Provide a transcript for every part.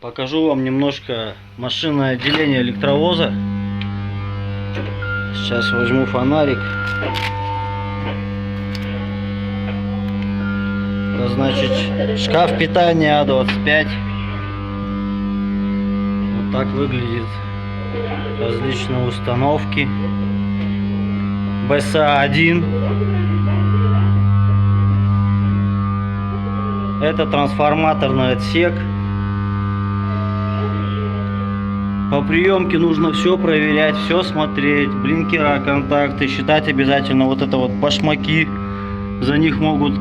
Покажу вам немножко машинное отделение электровоза. Сейчас возьму фонарик. Это значит шкаф питания А25. Вот так выглядит. Различные установки. БСА-1. Это трансформаторный отсек. По приемке нужно все проверять, все смотреть, блинкера, контакты, считать обязательно вот это вот башмаки. За них могут,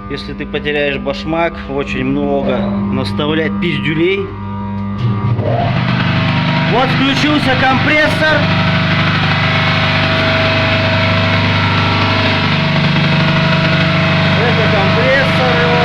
если ты потеряешь башмак, очень много наставлять пиздюлей. Вот включился компрессор. Это компрессор его.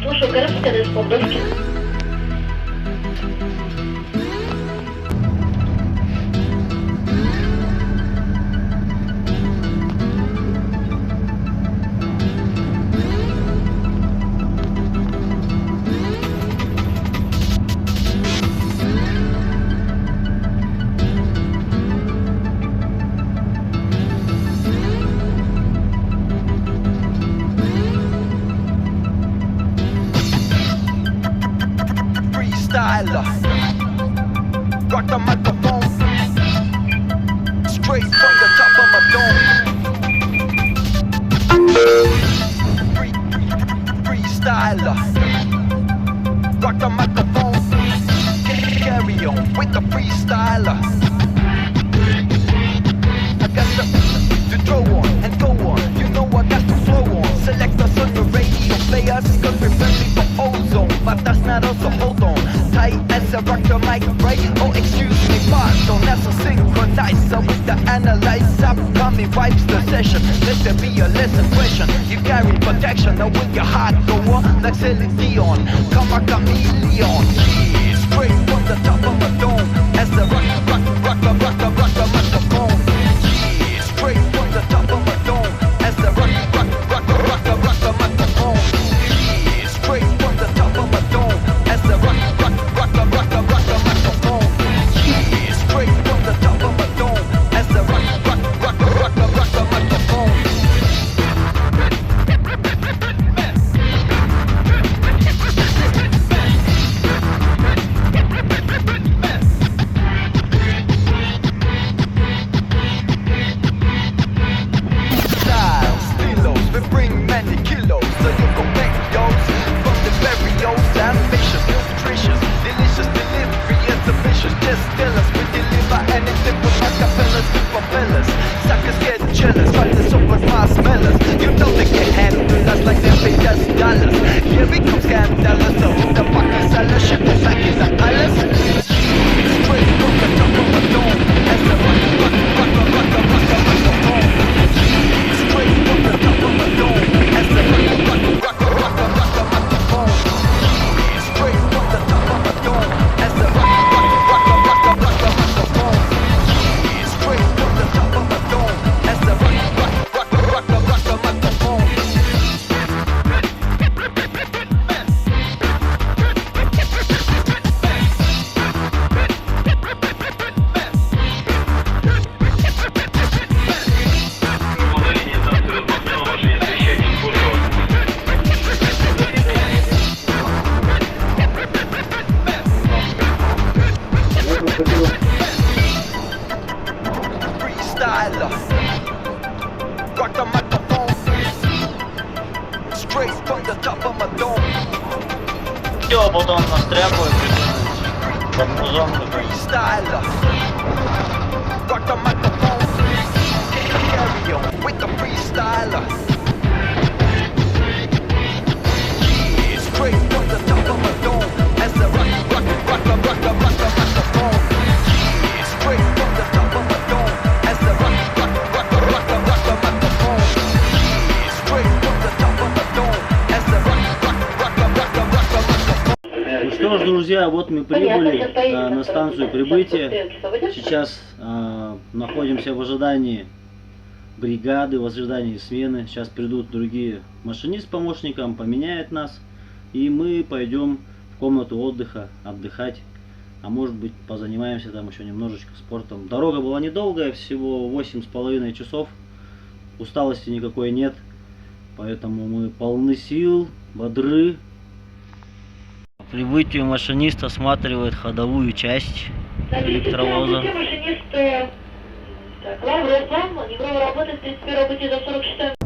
Слушаю, коробка на спокойствие. Rock the microphone straight from the top of my dome. Freestyler. Rock the microphone. Carry on with the freestyler. I got to throw on and go on. You know I got to flow on. Select us on the radio players, cause we're friendly for ozone. But that's not us, so hold on. Tight as I rock the mic, right? Oh, excuse me, pardon, that's a synchronizer with the analyzer. Upcoming vibes the session. Let there be a less impression. You carry protection, now with your heart go on. Like Celine Dion, come a chameleon. Yeah, straight from the top of my dome. As the rock the microphone. Yeah, straight from the top of my dome. As the rock the microphone. Yeah, straight from the top of my dome. As the rock the microphone. Yeah, straight from the top of my dome. As the rock the microphone. Styles, stilos, we bring many kilos, so you go back those from the burials, ambitious, nutritious, delicious delivery, insufficient. Just tell us we deliver anything with acapellas to propellers. Suckers get jealous, fighters open marshmallows. You know they can handle us like they pay us dollars. Here we come scandalous, so who the fuck is all ship is like in the palace? Straight from the top of the dome, as the rock the microphone. Straight from the top of the dome, as the rock the microphone. Straight from the top of the dome, as the rock the microphone. Straight from the top of the dome, as the rock the microphone. Freestyler. Rock the microphone. Straight from the top of my dome. Все, потом настряпываю. Гарнизон такой. Freestyler. Rock the microphone. Carry on with the freestyler. Yeah, straight from the top of my dome. As the rock Что ж, друзья, вот мы Понятно, прибыли сейчас поедем на второй станцию этаж. прибытия. Сейчас стрелки соводят. Сейчас находимся в ожидании бригады, в ожидании смены. Сейчас придут другие машинист с помощником, поменяют нас. И мы пойдем в комнату отдыха отдыхать. А может быть, позанимаемся там еще немножечко спортом. Дорога была недолгая, всего 8,5 часов. Усталости никакой нет. Поэтому мы полны сил, бодры. По прибытию машинист осматривает ходовую часть электровоза. Машинист, так, Лавров, вам, Негрова работает 31 пути до 46